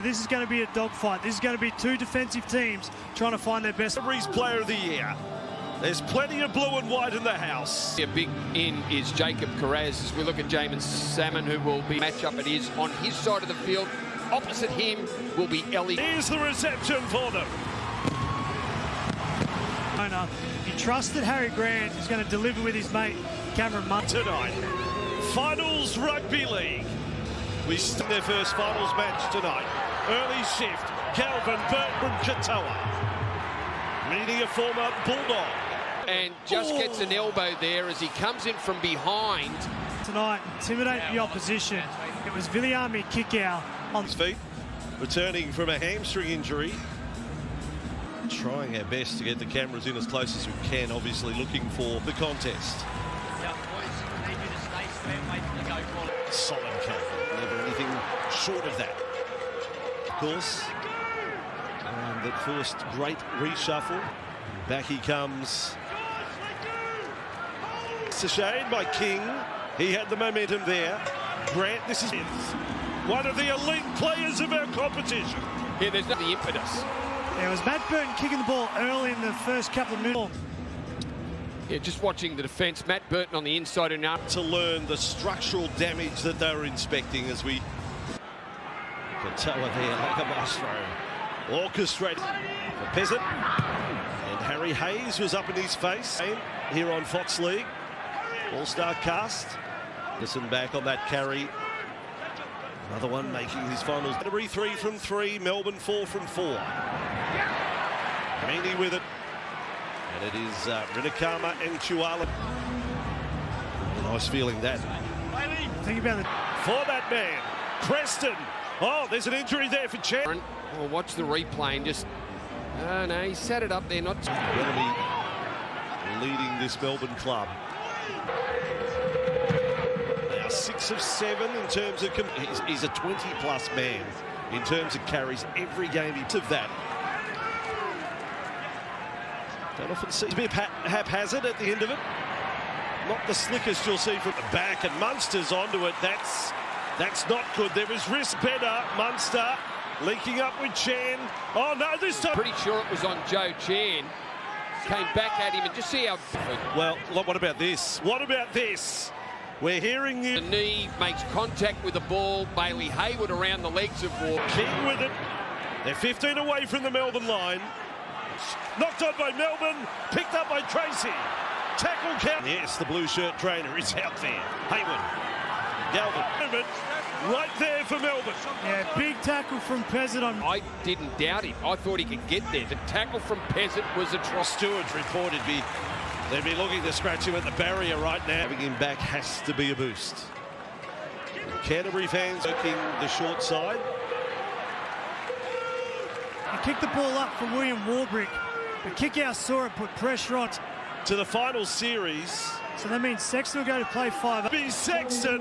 This is going to be a dogfight. This is going to be two defensive teams trying to find their best. Canterbury's Player of the Year. There's plenty of blue and white in the house. A big in is Jacob Carraz as we look at Jamin Salmon, who will be matchup. It is on his side of the field. Opposite him will be Ellie. Here's the reception for them. He trusted Harry Grant, who's going to deliver with his mate Cameron Munn. Tonight, Finals Rugby League. We start their first finals match tonight. Early shift, Calvin Burton from Katoa, meeting a former Bulldog. And just gets an elbow there as he comes in from behind. Tonight, intimidate the opposition. It was Viliami Kikau on his feet, returning from a hamstring injury. Trying our best to get the cameras in as close as we can, obviously looking for the contest. Solid count, never anything short of that. Of course, that forced great reshuffle. Back he comes. Sashayed by King. He had the momentum there. Grant, this is one of the elite players of our competition. Yeah, there's not the impetus. There was Matt Burton kicking the ball early in the first couple of minutes. Yeah, just watching the defence, Matt Burton on the inside and out. To learn the structural damage that they were inspecting as we... Katoa there like a maestro. Orchestrated for Peasant. And Harry Hayes was up in his face. Here on Fox League. All-star cast. Listen back on that carry. Another one making his finals. Canterbury 3 from 3, Melbourne 4 from 4. Meany with it. And it is Rinakama and Chuala. Nice feeling that. Think about it. For that man, Preston. Oh, there's an injury there for Chan. Well, watch the replay and just... Oh, no, he set it up there, not... Going to be leading this Melbourne club. Now 6 of 7 in terms of... He's a 20-plus man in terms of carries every game. He took that. Don't often see a bit haphazard at the end of it. Not the slickest you'll see from the back, and Munster's onto it. That's not good. There was risk. Better Munster linking up with Chan. Oh no, this time. Pretty sure it was on Joe Chan. Came back at him and just see how. Well, what about this? What about this? We're hearing you. The knee makes contact with the ball. Bailey Hayward around the legs of Walker. King with it. They're 15 away from the Melbourne line. Knocked on by Melbourne, picked up by Tracy. Tackle count. Yes, the blue shirt trainer is out there. Hayward, Galvin, right there for Melbourne. Yeah, big tackle from Peasant on. I didn't doubt him. I thought he could get there. The tackle from Peasant was a try. Stewards reported they'd be looking to scratch him at the barrier right now. Having him back has to be a boost. Canterbury fans working the short side. He kicked the ball up for William Warbrick, but Kikau saw it, put pressure on. To the final series. So that means Sexton will go to play 5. Be Sexton.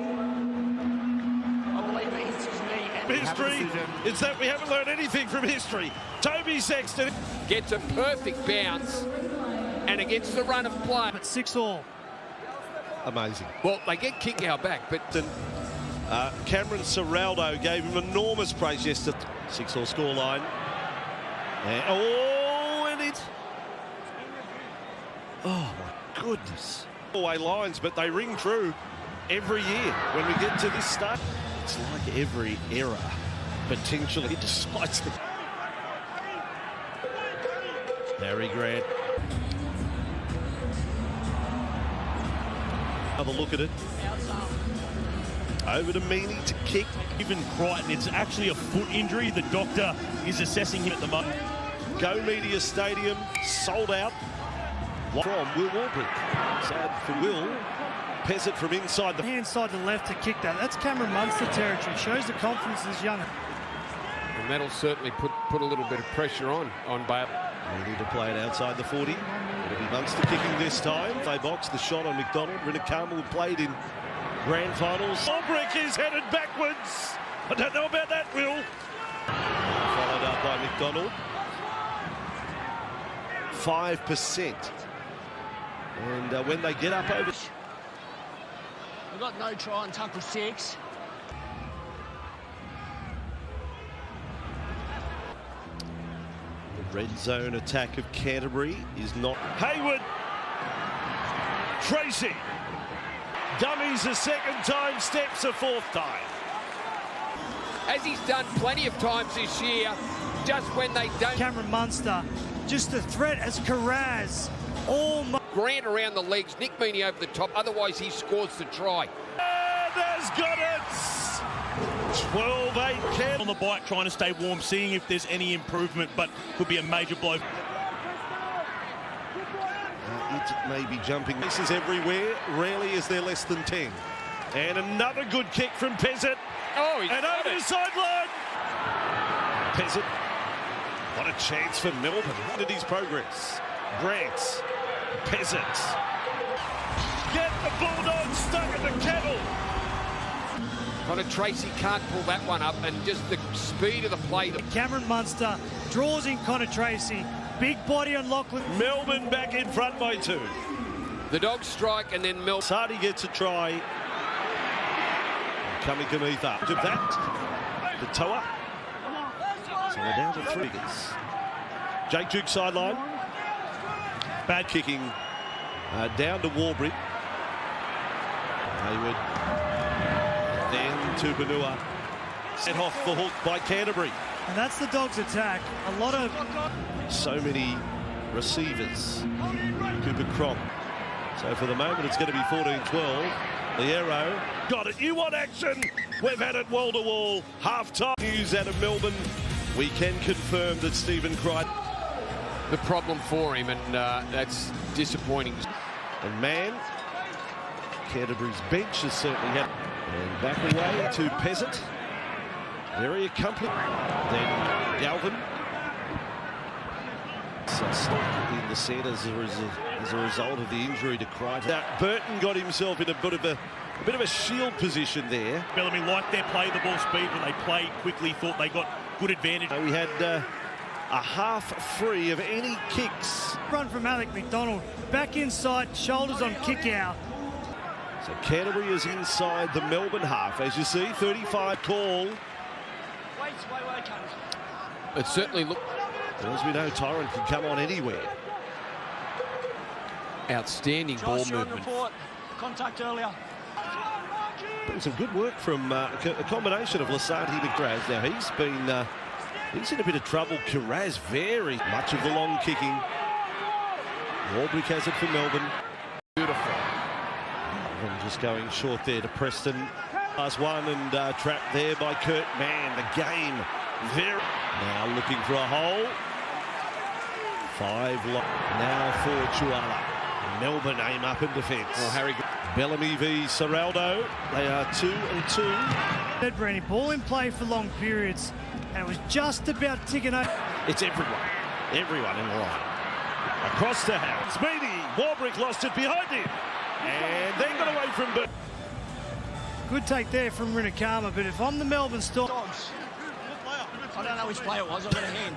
I believe it hits his knee. History is that we haven't learned anything from history. Toby Sexton gets a perfect bounce and against the run of play. But 6-all. Amazing. Well, they get Kikau back, but Cameron Serraldo gave him enormous praise yesterday. 6-all scoreline. And it. Oh my goodness. Away lines, but they ring true every year when we get to this start. It's like every era potentially decides the. Harry Grant. Have a look at it. Over to Meany to kick. Even Crichton, it's actually a foot injury. The doctor is assessing him at the moment. Go Media Stadium, sold out. From Will Warbrick. Sad for Will. Peasant from inside the... Hand side to left to kick that. That's Cameron Munster territory. Shows the confidence is young. And that'll certainly put a little bit of pressure on Bale. We need to play it outside the 40. It'll be Munster kicking this time. They box the shot on McDonald. Rinakama played in grand finals. Warbrick is headed backwards. I don't know about that, Will. Followed up by McDonald. 5%. And when they get up over... We've got no try on tackle 6. Red zone attack of Canterbury is not. Hayward. Tracy. Dummies a second time, steps a fourth time. As he's done plenty of times this year, just when they don't. Cameron Munster, just a threat as Carraz. Grant around the legs, Nick Meaney over the top, otherwise he scores the try. And has got it! 12-8 Canterbury. On the bike trying to stay warm, seeing if there's any improvement, but could be a major blow. It may be jumping. Misses everywhere. Rarely is there less than 10. And another good kick from Peasant. Oh, he's and over the sideline. Peasant. What a chance for Melbourne. At his progress. Grant. Peasant. Get the Bulldogs stuck in the kettle. Connor Tracy can't pull that one up, and just the speed of the play. Cameron Munster draws in Connor Tracy. Big body on Lachlan. Melbourne back in front by 2. The Dogs strike, and then Melbourne. Sardi gets a try. Coming Kamitha. To that. The Toa. So we're down to 3. Jake Duke sideline. Bad kicking down to Warbrick. Hayward. Then to Banua. Set off the hook by Canterbury. And that's the Dogs' attack. A lot of... So many receivers. Cooper Cronk. So for the moment, it's going to be 14-12. Liero. Got it. You want action? We've had it wall to wall. Half time. News out of Melbourne. We can confirm that Stephen Crichton. The problem for him, and that's disappointing. And man, Canterbury's bench has certainly had. And back away to Peasant. Very accomplished. Then Galvin. So stuck in the centre as a result of the injury to Crichton. Now, Burton got himself in a bit of a shield position there. Bellamy liked their play, the ball speed, when they played quickly, thought they got good advantage. We had a half free of any kicks. Run from Alec McDonald. Back inside, shoulders on kick out. So Canterbury is inside the Melbourne half. As you see, 35 call. It certainly looked... As we know, Tyrant can come on anywhere. Outstanding ball movement. Report. Contact earlier. Been some good work from a combination of Lasardi and Carraz. Now he's in a bit of trouble. Carraz very much of the long kicking. Warbrick has it for Melbourne. Beautiful. And just going short there to Preston. Last one and trapped there by Kurt. Man, the game very... Now looking for a hole. 5 now for Chuala. Melbourne aim up in defence. Well, Harry... Bellamy v Serraldo. They are 2-2. Ed Brandy, ball in play for long periods, and it was just about ticking over. It's everyone in the line. Across to Harris. Meaney. Warbrick lost it behind him. And then got away from Burton. Good take there from Rinakama, but if I'm the Melbourne Storm... Dogs. I don't know which play it was. I've got a hand.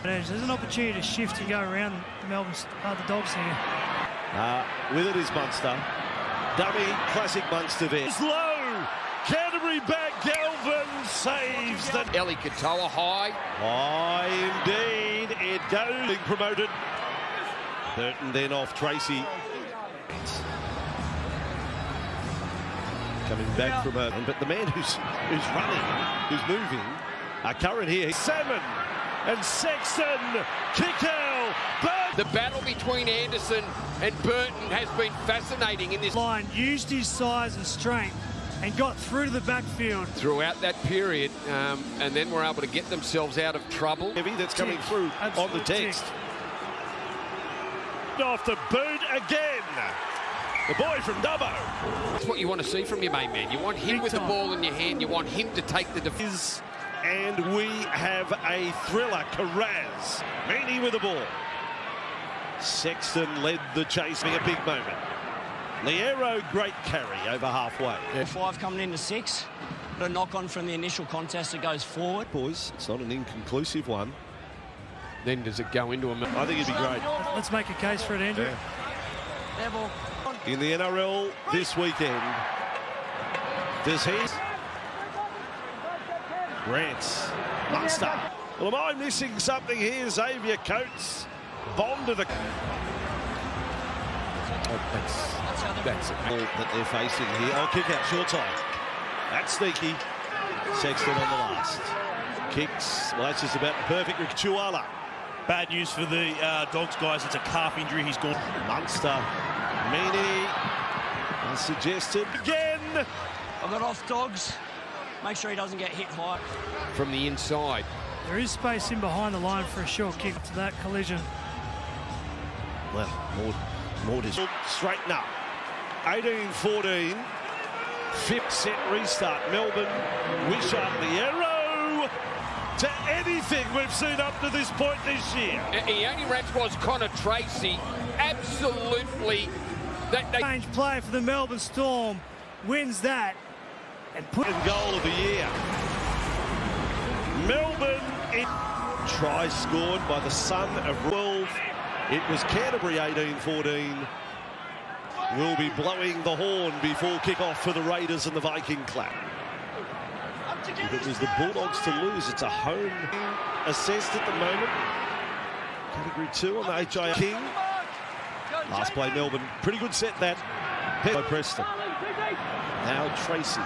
There's an opportunity to shift and go around the the Dogs here. With it is Munster. Dummy, classic Munster there. It's low. Canterbury back. Galvin saves the... Ellie Katoa high. High indeed. It goes. Being promoted. Burton then off Tracy. Coming back from her. But the man who's running, who's moving, current here. Salmon and Sexton. Kick out. The battle between Anderson and Burton has been fascinating in this line. Used his size and strength and got through to the backfield throughout that period, and then were able to get themselves out of trouble. Heavy that's coming through on the text. Off the boot again. The boy from Dubbo. That's what you want to see from your main man. You want him with the ball in your hand. You want him to take the defense. And we have a thriller. Carraz. Meaney with the ball. Sexton led the chase, being a big moment. Liero, great carry over halfway. Yeah. 5 coming into 6. But a knock-on from the initial contest that goes forward. Boys, it's not an inconclusive one. Then does it go into a... I think it'd be great. Let's make a case for it, Andrew. Yeah. In the NRL this weekend, does he... Grant, Munster, Well, am I missing something here? Xavier Coates, bomb to the... That's it. Ball that they're facing here. Oh, kick out, short time. That's sneaky. Sexton on the last. Kicks. Well, that's just about perfect. Chuala. Bad news for the Dogs, guys. It's a calf injury. He's gone. Munster. Meany. Suggested. Again. I got off Dogs. Make sure he doesn't get hit high. From the inside. There is space in behind the line for a short kick to that collision. Well, more straighten up. 18-14. Fifth set restart. Melbourne. Wishart the arrow to anything we've seen up to this point this year. He only ran towards Connor Tracy. Absolutely. Change play for the Melbourne Storm. Wins that. And put Goal of the year. Melbourne. Try scored by the son of 12. It was Canterbury 18-14. Will be blowing the horn before kick-off for the Raiders and the Viking clap. If it was the Bulldogs to lose, it's a home assessed at the moment. Category 2 on the HIA. King. Last play, Melbourne. Pretty good set that. By Preston. Now Tracy.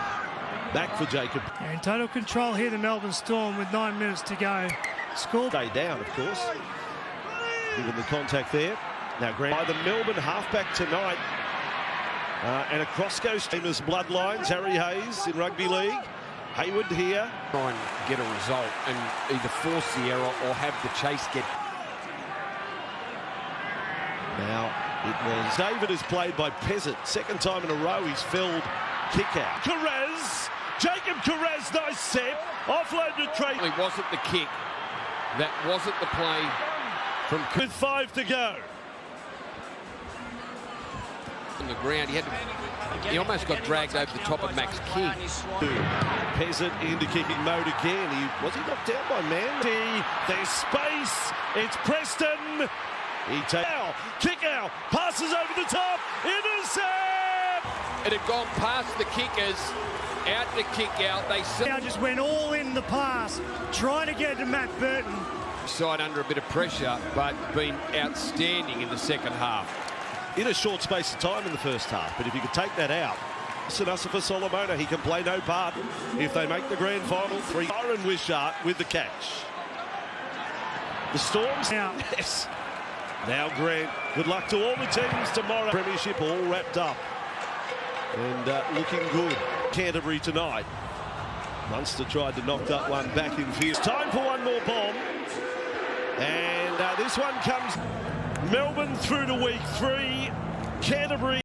Back for Jacob. in total control here, the Melbourne Storm, with 9 minutes to go. Score. Stay down, of course. Given the contact there. Now, Grant by the Melbourne halfback tonight. And across goes famous bloodlines. Harry Hayes in rugby league. Hayward here. Try and get a result and either force the error or have the chase get. Now, it was David is played by Peasant. Second time in a row he's filled kick out. Carrez, Jacob Carrez, nice set. Offload to Trey. It wasn't the kick. That wasn't the play from With 5 to go. on the ground. He almost got dragged over the top of Max King. Peasant into kicking mode again. Was he knocked down by Mandy? There's space. It's Preston. He takes Kick out. Passes over the top. Intercept. It had gone past the kickers. Out to kick out. They Now just went all in the pass, trying to get to Matt Burton. side under a bit of pressure, but been outstanding in the second half. in a short space of time in the first half. But if you could take that out, Sinasifa Solomona, he can play no part if they make the grand final. 3. Byron Wishart with the catch. The Storms. Now. Yes. Now Grant. Good luck to all the teams tomorrow. Premiership all wrapped up. And looking good. Canterbury tonight. Munster tried to knock that one back in field. Time for one more bomb. And this one comes Melbourne through to week 3. Canterbury.